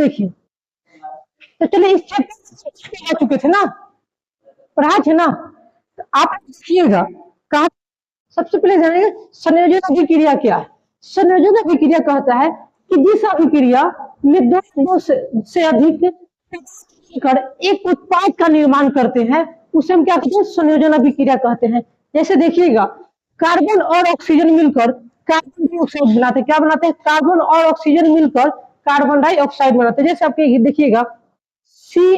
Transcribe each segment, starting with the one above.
देखिए। तो चलिए इस चैप्टर चुके थे ना, पढ़ा थे ना, तो आप देखिएगा कहा। सबसे पहले जानेंगे संयोजन अभिक्रिया क्या है। संयोजन अभिक्रिया कहता है कि जिस अभिक्रिया में दो से अधिक कर एक उत्पाद का निर्माण करते हैं उसे हम क्या कहते हैं, संयोजन अभिक्रिया कहते हैं। जैसे देखिएगा, कार्बन और ऑक्सीजन मिलकर कार्बन डाइऑक्साइड बनाते हैं। क्या बनाते हैं? कार्बन और ऑक्सीजन मिलकर कार्बन डाइऑक्साइड बनाते हैं। जैसे आपके देखिएगा सी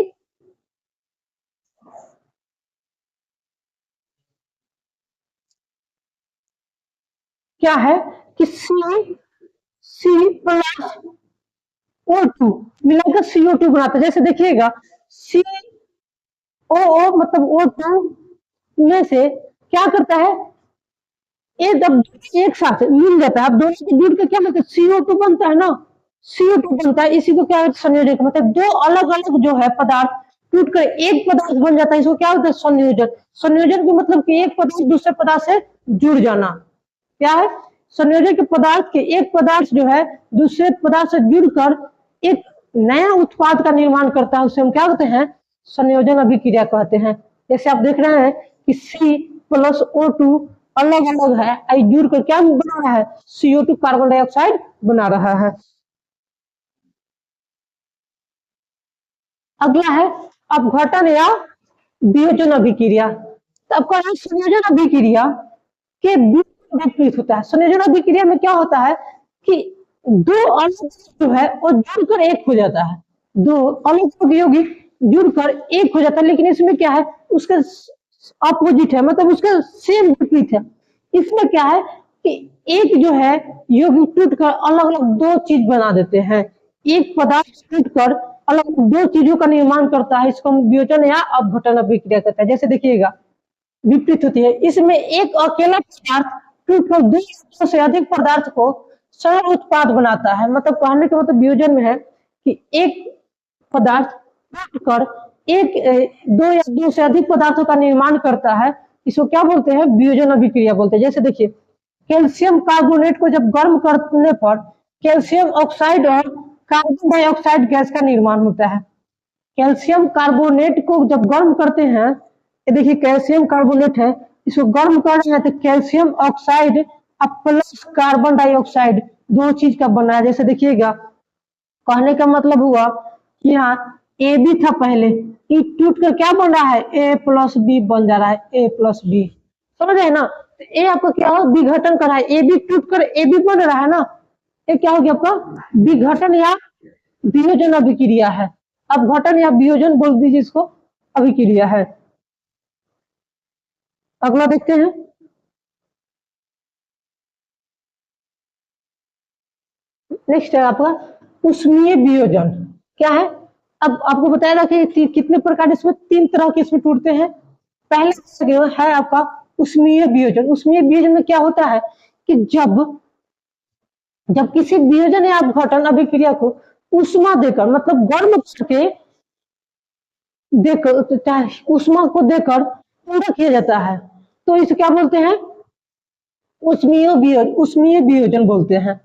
क्या है कि सी प्लस O2 मिलाकर CO2 बनाते हैं। जैसे देखिएगा COO मतलब O2 में से क्या करता है, एक साथ मिल जाता है। अब दोनों को जुड़ के क्या बनता है, CO2 बनता है ना, CO2 बनता है। इसी को क्या है, संयोजन। मतलब दो अलग अलग जो है पदार्थ टूट कर एक पदार्थ बन जाता है, इसको क्या होता है, संयोजन। संयोजन का मतलब कि एक पदार्थ दूसरे पदार्थ से जुड़ जाना। क्या है, संयोजन के पदार्थ के एक पदार्थ जो है दूसरे पदार्थ से जुड़कर एक नया उत्पाद का निर्माण करता है, उसे हम क्या कहते हैं, संयोजन अभिक्रिया कहते हैं। जैसे आप देख रहे हैं कि C प्लस O2 अलग अलग है, आई जुड़कर क्या बना रहा है, CO2 कार्बन डाइऑक्साइड बना रहा है। अगला है अपघटन या वियोजन अभिक्रिया। तो आपका संयोजन अभिक्रिया के विपरीत होता है। संयोजन अभिक्रिया में क्या होता है कि दो अलग जो है वो जुड़कर एक हो जाता है, दो अलग यौगिक जुड़कर एक हो जाता है। लेकिन इसमें क्या है, उसका अपोजिट है, मतलब उसका सेम विपरीत है। इसमें क्या है कि एक जो है यौगिक टूटकर अलग अलग दो चीज बना देते हैं। एक पदार्थ टूटकर अलग अलग दो चीजों का निर्माण करता है, इसको हम वियोजन या अपघटन अभिक्रिया कहते हैं। जैसे देखिएगा विपरीत होती है। इसमें एक अकेला पदार्थ टूटकर दो से अधिक पदार्थ को सरल उत्पाद बनाता है। मतलब कहने का मतलब वियोजन में है कि एक पदार्थ टूटकर एक दो या दो से अधिक पदार्थों का निर्माण करता है, इसको क्या बोलते हैं, वियोजन अभिक्रिया बोलते हैं। जैसे देखिए, कैल्शियम कार्बोनेट को जब गर्म करने पर कैल्शियम ऑक्साइड और कार्बन डाइऑक्साइड गैस का निर्माण होता है। कैल्शियम कार्बोनेट को जब गर्म करते हैं, ये देखिए कैल्शियम कार्बोनेट है, इसको गर्म कर रहे हैं तो calcium oxide plus carbon dioxide दो चीज का बन रहा है। जैसे देखिएगा, कहने का मतलब हुआ कि यहाँ ए बी था पहले, ई टूट कर क्या बन रहा है, ए प्लस बी बन जा रहा है, ए प्लस बी। समझ रहे ना, तो ए आपका क्या हो, विघटन कर रहा है, ए बी टूट कर ए बी बन रहा है ना, ये क्या हो गया आपका विघटन या वियोजन अभिक्रिया है। अपघटन या वियोजन बोल दीजिए इसको, अभिक्रिया है। अगला देखते हैं, नेक्स्ट है आपका उष्मीय वियोजन। क्या है, अब आपको बताया था कि कितने प्रकार, इसमें तीन तरह के इसमें टूटते हैं। पहले है आपका उष्मीय वियोजन। उष्मीय वियोजन में क्या होता है कि जब किसी वियोजन या अपघटन अभिक्रिया को उष्मा देकर, मतलब गर्म करके देकर, उष्मा को देकर पूरा किया जाता है, तो इसे क्या बोलते हैं, उष्मीय वियोजन बोलते हैं।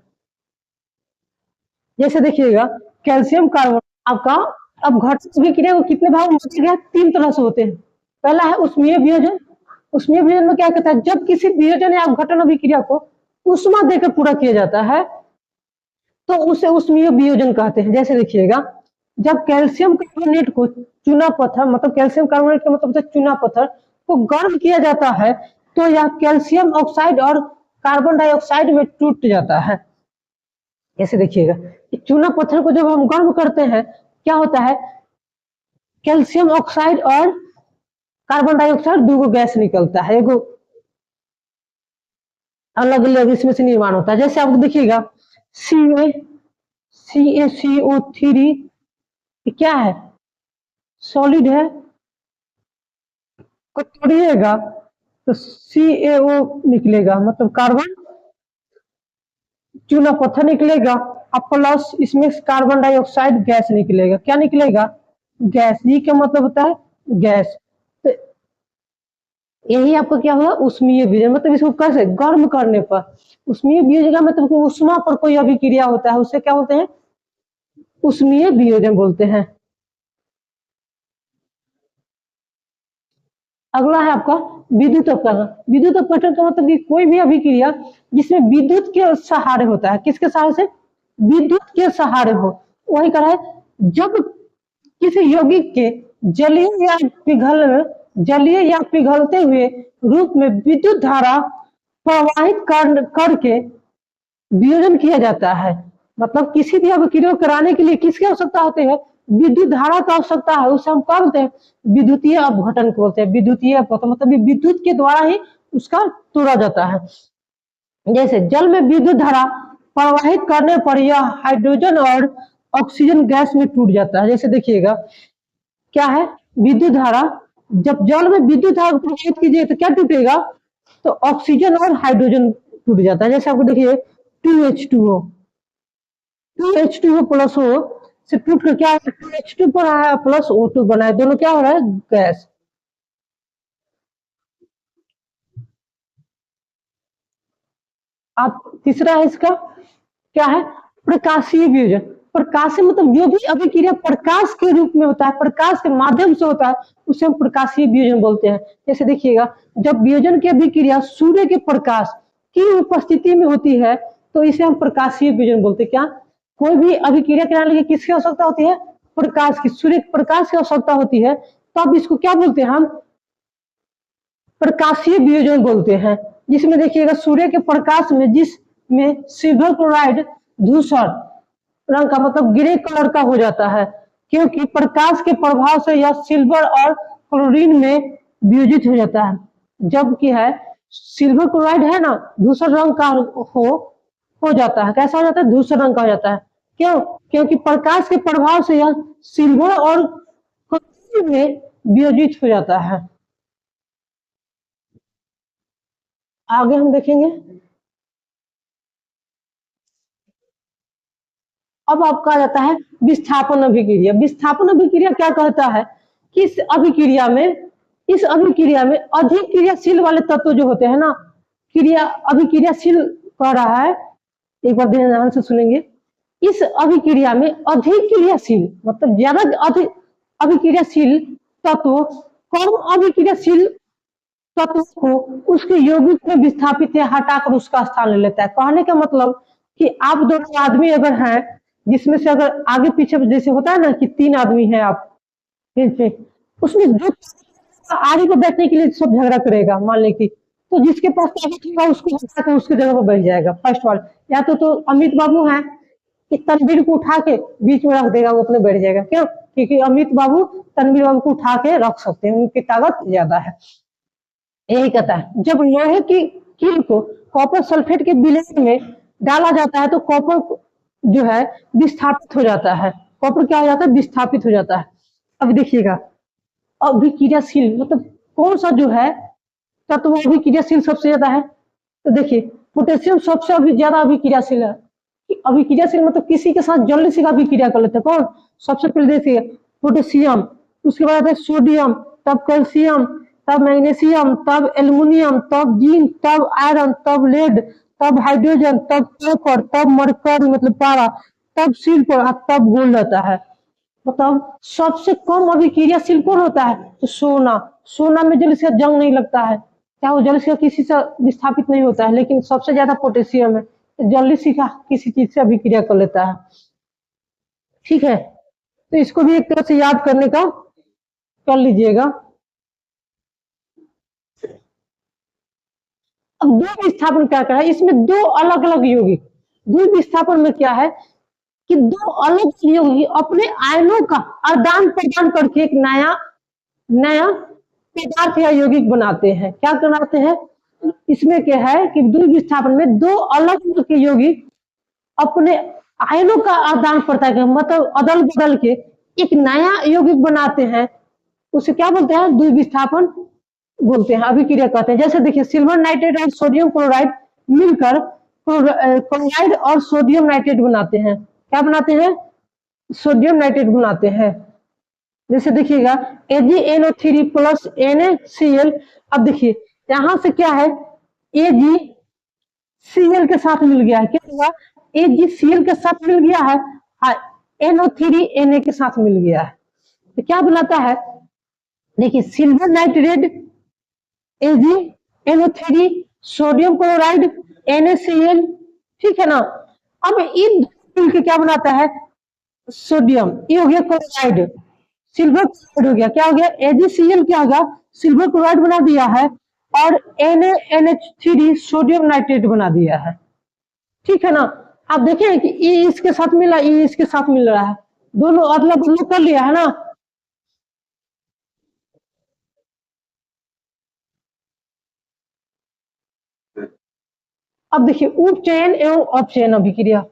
जैसे देखिएगा, कैल्शियम कार्बन आपका अपघटन अभिक्रिया को कितने भाग में गया, तीन तरह से होते हैं। पहला है उष्मीय वियोजन। उष्मीय वियोजन में क्या कहता है, जब किसी वियोजन या अपघटन अभिक्रिया को उष्मा देकर पूरा किया जाता है तो उसे उष्मीय वियोजन कहते हैं। जैसे देखिएगा, जब कैल्शियम कार्बोनेट को चूना पत्थर, मतलब कैल्शियम कार्बोनेट का मतलब चूना पत्थर को गर्म किया जाता है तो यह कैल्शियम ऑक्साइड और कार्बन डाइऑक्साइड में टूट जाता है। ऐसे देखिएगा, चूना पत्थर को जब हम गर्म करते हैं क्या होता है, कैल्शियम ऑक्साइड और कार्बन डाइऑक्साइड दो गैस निकलता है, एगो अलग अलग इसमें से निर्माण होता है। जैसे आपको देखिएगा CaCO3 क्या है, सॉलिड है, को तोड़िएगा तो CaO निकलेगा, मतलब कार्बन चूना पत्थर निकलेगा, अब प्लस इसमें कार्बन डाइऑक्साइड गैस निकलेगा। क्या निकलेगा, गैस। ये क्या मतलब होता है, गैस। तो यही आपका क्या हुआ, उष्मीय वियोजन। मतलब इसको कैसे, गर्म करने पर। उष्मीय वियोजन का मतलब उष्मा पर कोई अभिक्रिया होता है, उससे क्या बोलते हैं, उष्मीय वियोजन बोलते हैं। अगला है आपका विद्युत अपकरण। विद्युत अपकरण का मतलब कि कोई भी अभिक्रिया जिसमें विद्युत के सहारे होता है, किसके सहारे से? विद्युत के सहारे हो, वही कह रहा है जब किसी यौगिक के जलीय या पिघलते हुए रूप में विद्युत धारा प्रवाहित करके वियोजन किया जाता है। मतलब किसी भी अभिक्रिया को कराने के लिए किसकी आवश्यकता होती है? विद्युत धारा की आवश्यकता है। उसे हम क्या बोलते हैं? विद्युतीय अपघटन को बोलते हैं। विद्युतीय अपघटन मतलब विद्युत के द्वारा ही उसका तोड़ा जाता है। जैसे जल में विद्युत धारा प्रवाहित करने पर यह हाइड्रोजन और ऑक्सीजन गैस में टूट जाता है। जैसे देखिएगा क्या है, विद्युत धारा, जब जल में विद्युत धारा प्रवाहित कीजिए तो क्या टूटेगा? तो ऑक्सीजन और हाइड्रोजन टूट जाता है। जैसे आपको देखिए 2H2O, 2H2O प्लस O से टूट कर क्या है? 2H2 पर आया प्लस O2 बना है, दोनों क्या हो रहा है? गैस। आप तीसरा है इसका क्या है? प्रकाशीय वियोजन। प्रकाशीय मतलब जो भी अभिक्रिया प्रकाश के रूप में होता है, प्रकाश के माध्यम से होता है, उसे हम प्रकाशीय वियोजन बोलते हैं। जैसे देखिएगा जब वियोजन की अभिक्रिया सूर्य के प्रकाश की उपस्थिति में होती है तो इसे हम प्रकाशीय वियोजन बोलते हैं। क्या? कोई भी अभिक्रिया कराने के लिए किसकी आवश्यकता होती है? प्रकाश की, सूर्य के प्रकाश की आवश्यकता होती है, तो अब इसको क्या बोलते हैं? हम प्रकाशीय वियोजन बोलते हैं। जिसमें देखिएगा सूर्य के प्रकाश में जिसमें सिल्वर क्लोराइड धूसर रंग का मतलब ग्रे कलर का हो जाता है, क्योंकि प्रकाश के प्रभाव से यह सिल्वर और क्लोरीन में वियोजित हो जाता है। जबकि है सिल्वर क्लोराइड है ना, धूसर रंग का हो जाता है। कैसा हो जाता है? धूसर रंग का हो जाता है। क्यों? क्योंकि प्रकाश के प्रभाव से यह सिल्वर और क्लोरीन में वियोजित हो जाता है। आगे हम देखेंगे। अब आपका आ जाता है विस्थापन अभिक्रिया। विस्थापन अभिक्रिया क्या कहता है कि इस अभिक्रिया में अधिक क्रियाशील वाले तत्व जो होते हैं ना, अभिक्रियाशील कह रहा है, एक बार ध्यान से सुनेंगे। इस अभिक्रिया में अधिक क्रियाशील मतलब ज्यादा अधिक अभिक्रियाशील तत्व कम अभिक्रियाशील तत्व को उसके यौगिक में विस्थापित या हटाकर उसका स्थान ले लेता है। कहने का मतलब कि आप दोनों आदमी अगर हैं, जिसमें से अगर आगे पीछे जैसे होता है ना कि 3 आदमी हैं आप, उसमें जो आगे को बैठने के लिए सब झगड़ा करेगा, मान ले कि तो जिसके पास ताकत होगा उसको हटाकर उसके जगह पर बैठ जाएगा फर्स्ट वाला। या तो अमित बाबू हैं कि तनवीर को उठा के बीच में रख देगा, वो अपने बैठ जाएगा। क्यों? क्योंकि अमित बाबू तनवीर बाबू को उठा के रख सकते हैं, उनकी ताकत ज्यादा है। यही कहता है जब लोहे की कील को कॉपर सल्फेट के विलयन में डाला जाता है तो कॉपर जो है विस्थापित हो जाता है। कॉपर क्या हो जाता है? विस्थापित हो जाता है। अब देखिएगा अभिक्रियाशील मतलब कौन सा जो है तत्व अभिक्रियाशील सबसे ज्यादा है? तो देखिए पोटेशियम सबसे ज्यादा अभिक्रियाशील है। अभिक्रियाशील मतलब किसी के साथ जल्दी से अभिक्रिया कर लेते हैं। कौन? सबसे पहले देखिए पोटेशियम, उसके बाद है सोडियम, तब कैल्शियम, तब मैग्नीशियम, तब एल्युमिनियम, तब जिंक, तब आयरन, तब लेड, तब हाइड्रोजन, तब कॉपर, तब मरकरी मतलब पारा, तब सिल्वर, तब गोल्ड आता है। मतलब सबसे कम अभिक्रियाशील कौन होता है? तो सोना। सोना में जल्दी से जंग नहीं लगता है, क्या वो जल्दी से किसी से विस्थापित नहीं होता है। लेकिन सबसे ज्यादा पोटेशियम है, तो जल्दी से किसी चीज से अभिक्रिया कर लेता है। ठीक है, तो इसको भी एक तरह से याद करने का कर लीजिएगा। अब द्वितीय विस्थापन क्या है? इसमें दो अलग अलग यौगिक, द्वितीय विस्थापन में क्या है कि दो अलग यौगिक अपने आयनों का आदान प्रदान करके एक नया पदार्थ या यौगिक बनाते हैं। क्या बनाते हैं? इसमें क्या है कि द्वितीय विस्थापन में दो अलग अलग यौगिक अपने आयनों का आदान प्रदान मतलब अदल बदल के एक नया यौगिक बनाते हैं। उसे क्या बोलते हैं? द्वितीय विस्थापन बोलते हैं, अभिक्रिया कहते हैं। जैसे देखिए सिल्वर नाइट्रेट और सोडियम क्लोराइड मिलकर क्लोराइड और सोडियम नाइट्रेट बनाते हैं। क्या बनाते हैं? सोडियम नाइट्रेट बनाते हैं। जैसे देखिएगा AgNO3 प्लस NaCl। अब देखिए यहां से क्या है, AgCl के साथ मिल गया है। क्या हुआ? AgCl के साथ मिल गया है, NO3 Na के साथ मिल गया है, तो क्या बनाता है? देखिए, silver nitrate AgNO3, sodium chloride NaCl, ठीक है ना। अब इन मिल के क्या बनाता है? सोडियम, ये हो गया क्लोराइड, सिल्वर क्लोराइड हो गया, क्या हो गया? AgCl क्या होगा? सिल्वर क्लोराइड बना दिया है, और NaNH3 सोडियम नाइट्रेट बना दिया है, ठीक है ना। आप देखें कि ई इसके साथ मिला, ई इसके साथ मिल रहा है, दोनों अदला बदला कर लिया है ना। अब देखिए, उपचयन एवं अपचयन अभिक्रिया।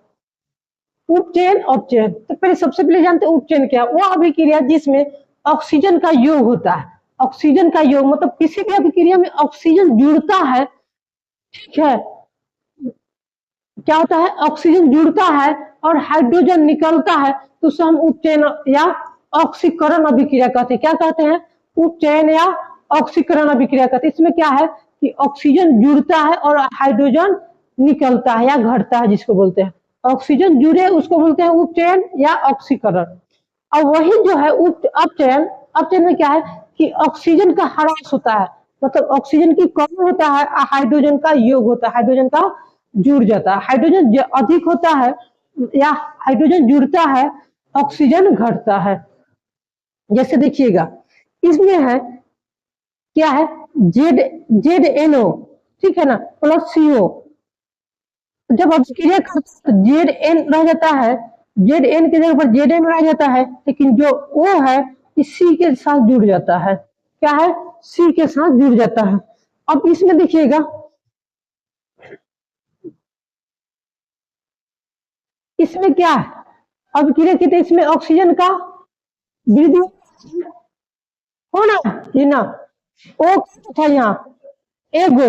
उपचयन अपचयन, तो पहले सबसे पहले जानते हैं उपचयन क्या है? वो अभिक्रिया जिसमें ऑक्सीजन का योग होता है। ऑक्सीजन का योग मतलब किसी भी अभिक्रिया में ऑक्सीजन जुड़ता है, ठीक है। क्या होता है? ऑक्सीजन जुड़ता है और हाइड्रोजन निकलता है, तो उसे हम उपचयन या ऑक्सीकरण अभिक्रिया कहते हैं। क्या कहते हैं? उपचयन या ऑक्सीकरण अभिक्रिया कहते हैं। इसमें क्या है कि ऑक्सीजन जुड़ता है और हाइड्रोजन निकलता है या घटता है, जिसको बोलते हैं ऑक्सीजन जुड़े, उसको बोलते हैं उपचयन या ऑक्सीकरण। और वही जो है अपचयन, अपचयन में क्या है कि ऑक्सीजन का ह्रास होता है, मतलब ऑक्सीजन की कमी होता है, हाइड्रोजन का योग होता है, हाइड्रोजन का जुड़ जाता है। हाइड्रोजन अधिक होता है या हाइड्रोजन जुड़ता है, ऑक्सीजन घटता है। जैसे देखिएगा, इसमें है क्या है? ZNO, ठीक है ना, प्लस CO। जब अभिक्रिया करते हैं तो Zn रह जाता है, Zn की जगह पर Zn रह जाता है, लेकिन जो O है C के साथ जुड़ जाता है। क्या है? C के साथ जुड़ जाता है। अब इसमें देखिएगा, इसमें क्या है? अभिक्रिया की तो इसमें ऑक्सीजन का वृद्धि हो ना, ये ना O था यहाँ एगो,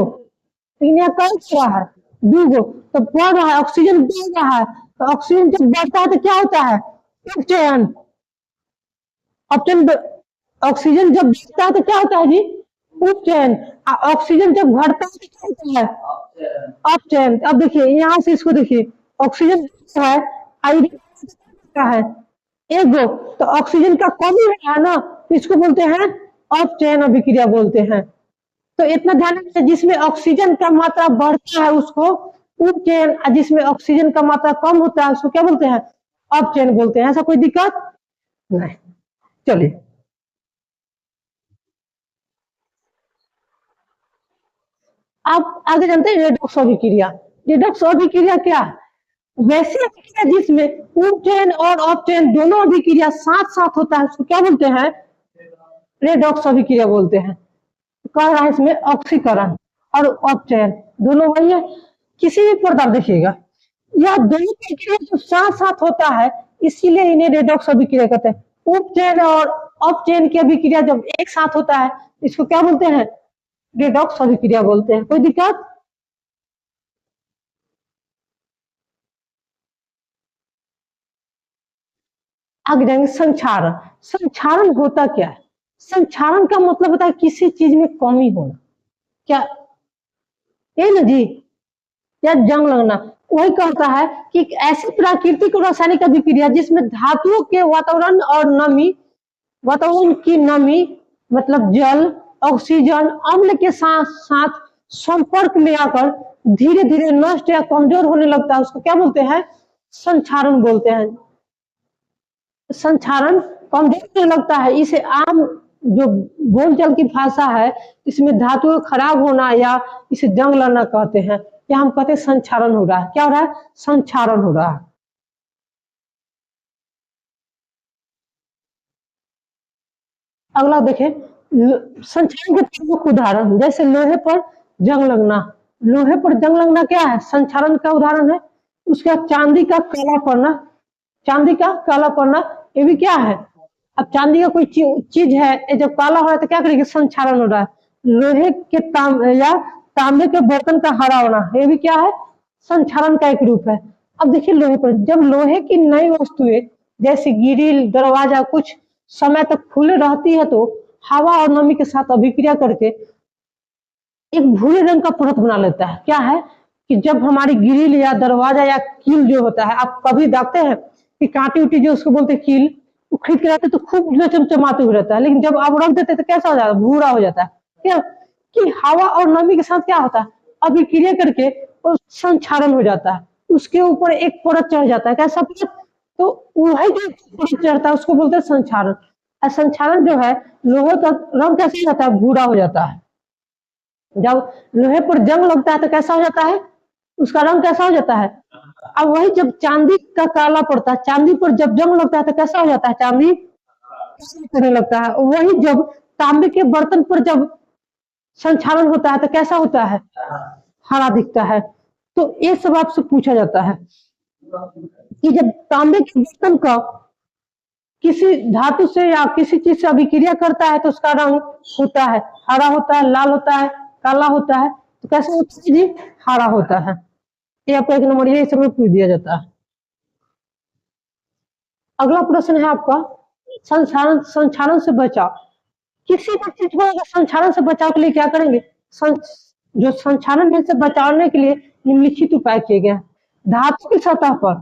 लेकिन यहाँ कौन सा है? दूगो, तो बढ़ रहा है, ऑक्सीजन बढ़ रहा है, तो ऑक्सीजन जब बढ़ता है तो क्या होता है? उपचयन। ऑप्शन, ऑक्सीजन जब बढ़ता है तो क्या होता है जी? उपचयन। ऑक्सीजन जब घटता है तो क्या होता है? अपचयन। अब देखिए यहाँ से इसको देखिए, ऑक्सीजन है, हाइड्रोजन है एगो, तो ऑक्सीजन का कमी है ना, तो इसको बोलते हैं अपचयन अभिक्रिया बोलते हैं। तो इतना ध्यान रखिए, जिसमें ऑक्सीजन का मात्रा बढ़ता है उसको उपचयन, जिसमें ऑक्सीजन का मात्रा कम होता है उसको क्या बोलते हैं? अपचयन बोलते हैं। ऐसा कोई दिक्कत नहीं। चलिए, आप आगे जानते हैं रेडॉक्स अभिक्रिया। रेडॉक्स अभिक्रिया क्या है? वैसी अभिक्रिया जिसमें उपचयन और अपचयन दोनों अभिक्रिया साथ साथ होता है, उसको क्या बोलते हैं? रेडॉक्स अभिक्रिया बोलते हैं। कह रहा है इसमें ऑक्सीकरण और अपचयन दोनों वही है। किसी भी पदार्थ देखिएगा, यह दोनों प्रक्रिया जो साथ साथ होता है, इसीलिए इन्हें रेडॉक्स अभिक्रिया कहते हैं। उपचयन और अपचयन की अभिक्रिया जब एक साथ होता है, इसको क्या बोलते हैं? रेडॉक्स अभिक्रिया बोलते हैं। कोई दिक्कत? आगे जाएंगे, संक्षारण। संक्षारण होता क्या है? संक्षारण का मतलब होता है किसी चीज में कमी होना, क्या ये ना जी, या जंग लगना। वही कहता है कि एक ऐसी प्राकृतिक और रासायनिक अभिक्रिया जिसमें धातुओं के वातावरण और नमी, वातावरण की नमी मतलब जल, ऑक्सीजन, अम्ल के साथ साथ संपर्क में आकर धीरे धीरे नष्ट या कमजोर होने लगता है, उसको क्या बोलते हैं? संक्षारण बोलते हैं। संक्षारण कमजोर होने लगता है, इसे आम जो बोलचाल की भाषा है, इसमें धातु खराब होना या इसे जंग लगना कहते हैं, या हम कहते हैं संक्षारण हो रहा है। क्या हो रहा है? संक्षारण हो रहा है। अगला देखें, संक्षारण के प्रमुख उदाहरण, जैसे लोहे पर जंग लगना। लोहे पर जंग लगना क्या है? संक्षारण का उदाहरण है। उसके बाद चांदी का काला पड़ना, चांदी का काला पड़ना ये भी क्या है? अब चांदी का कोई चीज है, ये जब काला हो रहा है तो क्या करेगी? संक्षारण हो रहा है। लोहे के या तांबे के बर्तन का हरा होना, ये भी क्या है? संक्षारण का एक रूप है। अब देखिए, लोहे पर जब लोहे की नई वस्तुएं जैसे ग्रिल, दरवाजा कुछ समय तक खुले रहती है, तो हवा और नमी के साथ अभिक्रिया करके एक भूरे रंग का परत बना लेता है। क्या है कि जब हमारी ग्रिल या दरवाजा या कील जो होता है, आप कभी देखते हैं कि कांटी उटी जो उसको बोलते हैं कील, वो खरीद के लाते तो खूब जो चमचमाते हुए रहता है, लेकिन जब आप रख देते तो कैसा हो जाता है, भूरा हो जाता है। क्या कि हवा और नमी के साथ क्या होता है, अभिक्रिया करके वो संक्षारण हो जाता है, उसके ऊपर एक परत चढ़ जाता है। कैसा परत? तो वही जो परत चढ़ता है उसको बोलते हैं संक्षारण। और संक्षारण जो है, लोहे का रंग कैसा हो जाता है, भूरा हो जाता है। जब लोहे पर जंग लगता है तो कैसा हो जाता है, उसका रंग कैसा हो जाता है। अब वही जब चांदी का काला पड़ता है, चांदी पर जब जंग लगता है तो कैसा हो जाता है, चांदी करने लगता है। वही जब तांबे के बर्तन पर जब संक्षारण होता है तो कैसा होता है, हरा दिखता है। तो ये सब आपसे पूछा जाता है कि जब तांबे के बर्तन का किसी धातु से या किसी चीज से अभिक्रिया करता है तो उसका रंग होता है, हरा होता है, लाल होता है, काला होता है। तो कैसे होता है जी, हरा होता है। ये आपका 1 नंबर, ये समय पूछ दिया जाता है। अगला प्रश्न है आपका, संक्षारण संक्षारण से बचाव। किसी भी चीज को अगर संक्षारण से बचाव के लिए क्या करेंगे, जो संक्षारण में से बचाने के लिए निम्नलिखित उपाय किए गए हैं। धातु की सतह पर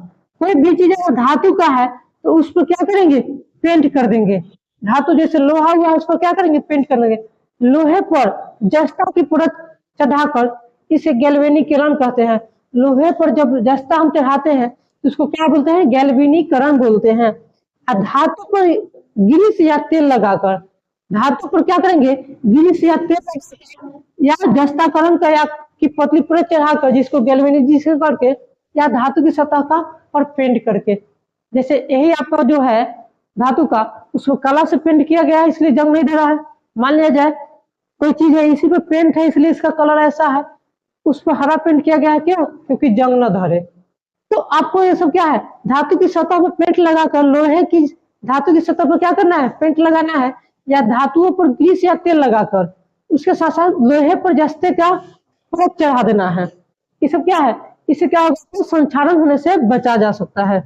कोई भी चीज अगर धातु का है तो उस पर क्या करेंगे, पेंट कर देंगे। धातु जैसे लोहा हुआ उस पर क्या करेंगे, पेंट कर देंगे। लोहे पर जस्ता की परत चढ़ाकर, इसे गैल्वेनीकरण कहते हैं। लोहे पर जब जस्ता हम चढ़ाते हैं तो उसको क्या बोलते हैं, गैल्वेनीकरण बोलते हैं। और धातु पर ग्रीस या तेल लगाकर, धातु पर क्या करेंगे, ग्रीस या तेल या जस्ताकरण का या की पतली परत चढ़ाकर, जिसको गैल्वेनाइजेशन करके या धातु की सतह का और पेंट करके। जैसे यही आपका जो है धातु का, उसको कला से पेंट किया गया है इसलिए जंग नहीं दे रहा है। मान लिया जाए कोई चीज है इसी पे पेंट है इसलिए इसका कलर ऐसा है, उस पर हरा पेंट किया गया है, क्यों, क्योंकि जंग न धरे। तो आपको ये सब क्या है, धातु की सतह पर पेंट लगाकर, लोहे की धातु की सतह पर क्या करना है, पेंट लगाना है, या धातुओं पर ग्रीस या तेल लगाकर उसके साथ साथ लोहे पर जस्ते का परत चढ़ा देना है। ये सब क्या है, इससे क्या होगा, संक्षारण होने से बचा जा सकता है।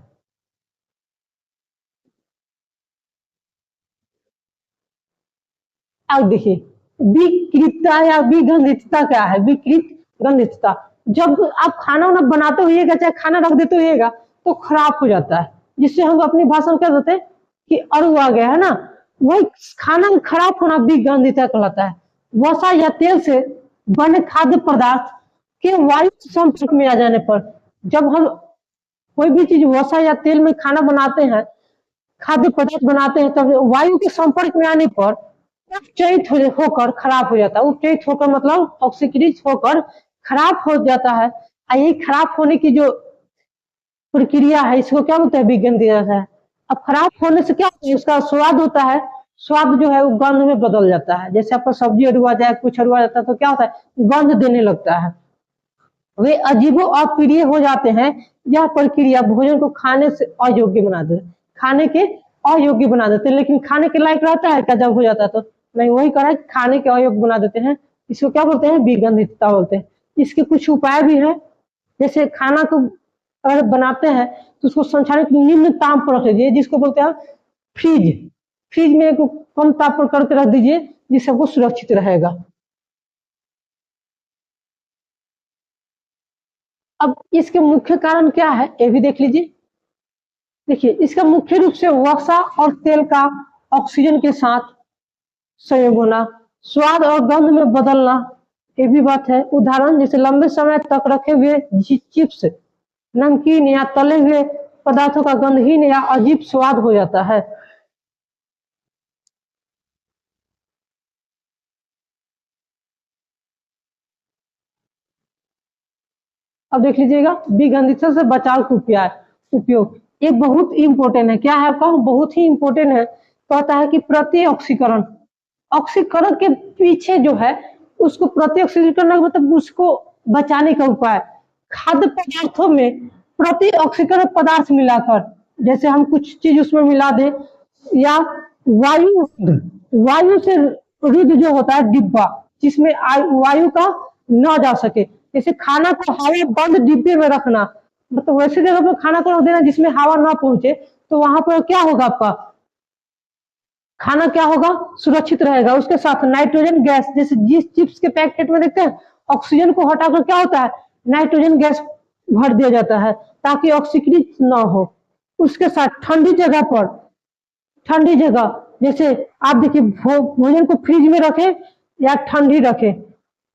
अब देखिए विकृतता या विगंधितता क्या है। विकृत गंधितता, जब आप खाना वाना बनाते होइएगा चाहे खाना रख देते होइएगा तो खराब हो जाता है, जिससे हम अपनी भाषा में कह देते हैं कि अरु आ गया है ना, वही खाना खराब होना विगंधितता कहलाता है। वसा या तेल से बने खाद्य पदार्थ के वायु संपर्क में आ जाने पर, जब हम कोई भी चीज वसा या तेल में खाना बनाते हैं, खाद्य पदार्थ बनाते हैं, तब वायु के संपर्क में आने पर उपचयित होकर खराब हो जाता है। उपचयित होकर मतलब ऑक्सीकृत होकर खराब हो जाता है। ये खराब होने की जो प्रक्रिया है इसको क्या बोलते हैं, विगंधित है। अब खराब होने से क्या होता है, उसका स्वाद होता है, स्वाद जो है वो गंध में बदल जाता है। जैसे आपका सब्जी अरुआ जाए, कुछ अरुआ जाता है तो क्या होता है, गंध देने लगता है। वे अजीबो अप्रिय हो जाते हैं। यह प्रक्रिया भोजन को खाने से अयोग्य बना देते, खाने के अयोग्य बना देते हैं। लेकिन खाने के लायक रहता है क्या जब हो जाता है तो नहीं, वही करा खाने के अयोग्य बना देते हैं। इसको क्या बोलते हैं, विगंधितता बोलते हैं। इसके कुछ उपाय भी है, जैसे खाना को अगर बनाते हैं तो उसको संक्षारण निम्न ताप पर रख दीजिए, जिसको बोलते हैं फ्रीज। फ्रीज में कम ताप पर करके रख दीजिए जिससे वो सुरक्षित रहेगा। अब इसके मुख्य कारण क्या है ये भी देख लीजिए। देखिए इसका मुख्य रूप से वसा और तेल का ऑक्सीजन के साथ संयोग होना, स्वाद और गंध में बदलना, ये भी बात है। उदाहरण जैसे लंबे समय तक रखे हुए चिप्स, नमकीन या तले हुए पदार्थों का गंधहीन या अजीब स्वाद हो जाता है। अब देख लीजिएगा विगंधितता से बचाव के उपयोग, ये बहुत इंपॉर्टेंट है। क्या है आपका, बहुत ही इंपॉर्टेंट है। कहता है कि प्रति ऑक्सीकरण, ऑक्सीकरण के पीछे जो है उसको प्रति ऑक्सीकरण करना मतलब उसको बचाने का उपाय। खाद्य पदार्थों में प्रति ऑक्सीकरण पदार्थ मिलाकर, जैसे हम कुछ चीज उसमें मिला दे, या वायु वायु से रुद्ध जो होता है डिब्बा, जिसमें वायु का न जा सके। जैसे खाना को हवा बंद डिब्बे में रखना, मतलब वैसे जगह पर खाना को रख देना जिसमें हवा ना पहुंचे, तो वहां पर क्या होगा, आपका खाना क्या होगा, सुरक्षित रहेगा। उसके साथ नाइट्रोजन गैस, जैसे जिस चिप्स के पैकेट में देखते हैं ऑक्सीजन को हटाकर क्या होता है, नाइट्रोजन गैस भर दिया जाता है ताकि ऑक्सीकृत न हो। उसके साथ ठंडी जगह पर, ठंडी जगह जैसे आप देखिए भोजन को फ्रिज में रखे या ठंडी रखे,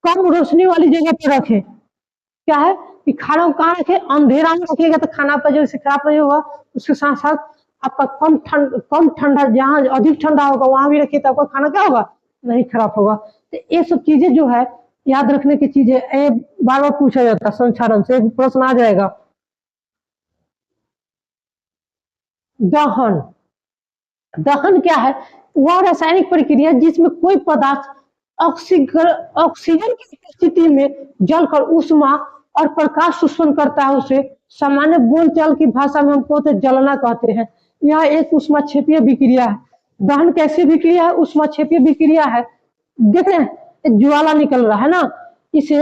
कम रोशनी वाली जगह पर रखे। क्या है कि खाना को कहाँ रखे, अंधेरा में रखिएगा तो खाना आपका जल्दी से खराब नहीं होगा। उसके साथ साथ आपका कम ठंडा, जहाँ अधिक ठंडा होगा वहां भी रखिए तो आपका खाना क्या होगा, नहीं खराब होगा। तो ये सब चीजें जो है याद रखने की चीजें, ये बार बार पूछा जाता है संचालन से, प्रश्न आ जाएगा। दहन, दहन क्या है, वह रासायनिक प्रक्रिया जिसमें कोई पदार्थ ऑक्सीजन की उपस्थिति में जलकर उष्मा और प्रकाश उत्पन्न करता है, उसे सामान्य बोलचाल की भाषा में हम कहते हैं जलना कहते हैं। यह एक उष्माक्षेपीय विक्रिया है। दहन कैसी विक्रिया है, उष्माक्षेपीय विक्रिया है। देख रहे हैं ज्वाला निकल रहा है ना, इसे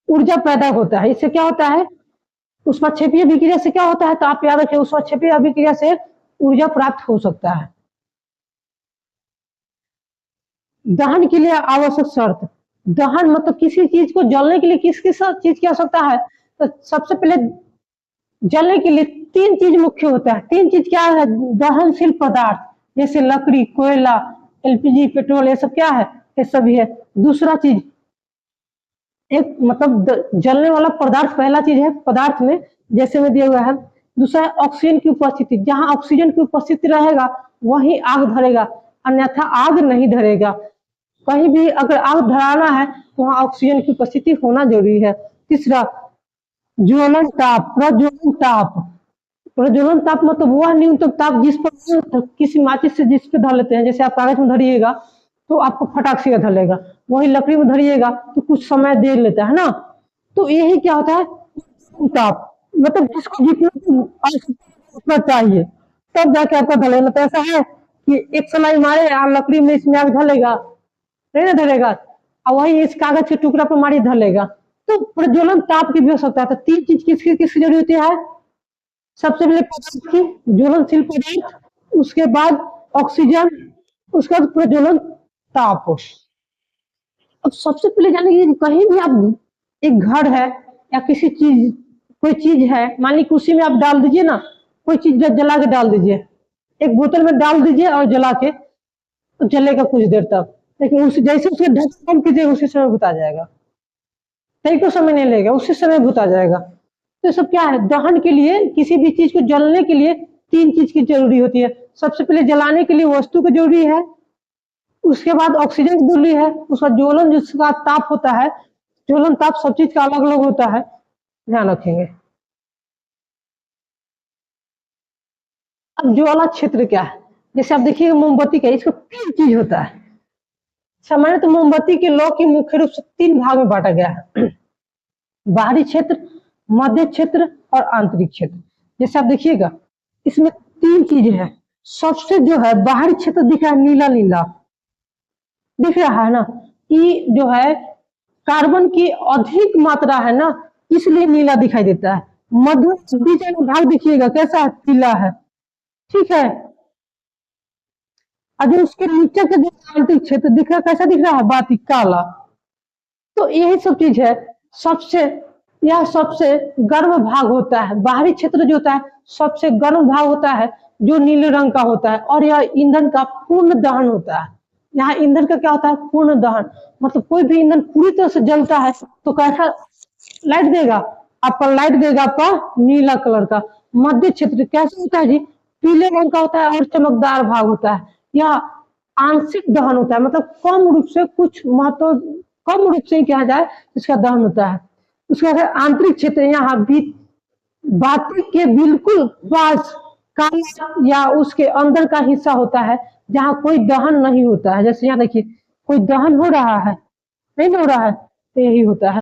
ऊर्जा पैदा होता है। इससे क्या होता है, उष्माक्षेपीय विक्रिया से क्या होता है, तो आप याद रखिए उष्माक्षेपीय विक्रिया से ऊर्जा प्राप्त हो सकता है। दहन के लिए आवश्यक शर्त, दहन मतलब किसी चीज को जलने के लिए किस किस चीज की आवश्यकता है, तो सबसे पहले जलने के लिए तीन चीज मुख्य होता है। तीन चीज क्या है, दहनशील पदार्थ जैसे लकड़ी, कोयला, एलपीजी, पेट्रोल, ये सब क्या है, ये सभी है। दूसरा चीज एक मतलब जलने वाला पदार्थ, पहला चीज है पदार्थ में जैसे में दिया हुआ है। दूसरा है ऑक्सीजन की उपस्थिति, जहां ऑक्सीजन की उपस्थिति रहेगा वहीं आग धरेगा, अन्यथा आग नहीं धरेगा। कहीं भी अगर आग धराना है तो वहां ऑक्सीजन की उपस्थिति होना जरूरी है। तीसरा ज्वलन ताप, प्रज्वलन ताप। प्रज्वलन ताप मतलब वह न्यूनतम ताप जिस पर किसी माचिस से जिस पे धर लेते हैं, जैसे आप कागज में धरिएगा तो आपको फटाक से धरेगा, वही लकड़ी में धरिएगा तो कुछ समय दे लेता है ना। तो यही क्या होता है ताप, मतलब जिसको जितना चाहिए तब जाके आपका धलेगा। तो ऐसा है कि एक समय मारे और लकड़ी में इसमें आग धलेगा नहीं ना धरेगा, और वही इस कागज के टुकड़ा पर मारी धलेगा। तो प्रज्वलन ताप की भी हो सकता है। तो तीन चीज किसकी किसकी जरूरत है, सबसे पहले पदार्थ की ज्वलनशील पदार्थ, उसके बाद ऑक्सीजन, उसके बाद प्रज्वलन ताप। अब सबसे पहले जाने की कहीं भी आप एक घर है या किसी चीज कोई चीज है, मान लीजिए उसी में आप डाल दीजिए ना, कोई चीज जला के डाल दीजिए, एक बोतल में डाल दीजिए और जला के तो जलेगा कुछ देर तक, लेकिन उस जैसे उसके ढक्कन कम कीजिएगा उसी समय भुता जाएगा, कहीं को समय नहीं लेगा, उसी समय भुता जाएगा। तो सब क्या है, दहन के लिए किसी भी चीज को जलने के लिए तीन चीज की जरूरी होती है। सबसे पहले जलाने के लिए वस्तु की जरूरी है, उसके बाद ऑक्सीजन की जरूरी है, उसका ज्वलन जिसका ताप होता है, ज्वलन ताप सब चीज का अलग अलग होता है, ध्यान रखेंगे। अब ज्वाला क्षेत्र क्या है, जैसे आप देखिए मोमबत्ती का, इसको तीन चीज होता है। सामान्य तो मोमबत्ती के लौ की मुख्य रूप से तीन भाग में बांटा गया है, बाहरी क्षेत्र, मध्य क्षेत्र और आंतरिक क्षेत्र। जैसे आप देखिएगा इसमें तीन चीजें हैं। सबसे जो है बाहरी क्षेत्र दिख रहा है, नीला नीला दिख रहा है ना, कि जो है कार्बन की अधिक मात्रा है ना, इसलिए नीला दिखाई देता है। मध्य बीच में भाग देखिएगा कैसा है, पीला है, ठीक है। अगर उसके नीचे का जो आंतरिक क्षेत्र दिख रहा है कैसा दिख रहा है, बाती काला। तो यही सब चीज है। यह सबसे गर्म भाग होता है, बाहरी क्षेत्र जो होता है सबसे गर्म भाग होता है, जो नीले रंग का होता है, और यह ईंधन का पूर्ण दहन होता है। यहाँ ईंधन का क्या होता है, पूर्ण दहन, मतलब कोई भी ईंधन पूरी तरह से जलता है तो कैसा लाइट देगा आपका, लाइट देगा आपका नीला कलर का। मध्य क्षेत्र कैसे होता है जी, पीले रंग का होता है और चमकदार भाग होता है। यह आंशिक दहन होता है, मतलब कम रूप से, कुछ महत्व कम रूप से कहा जाए इसका दहन होता है। उसका आंतरिक क्षेत्र यहाँ भी बाती के बिल्कुल पास काला या उसके अंदर का हिस्सा होता है, जहाँ कोई दहन नहीं होता है। जैसे यहाँ देखिए कोई दहन हो रहा है, नहीं हो रहा है, तो यही होता है।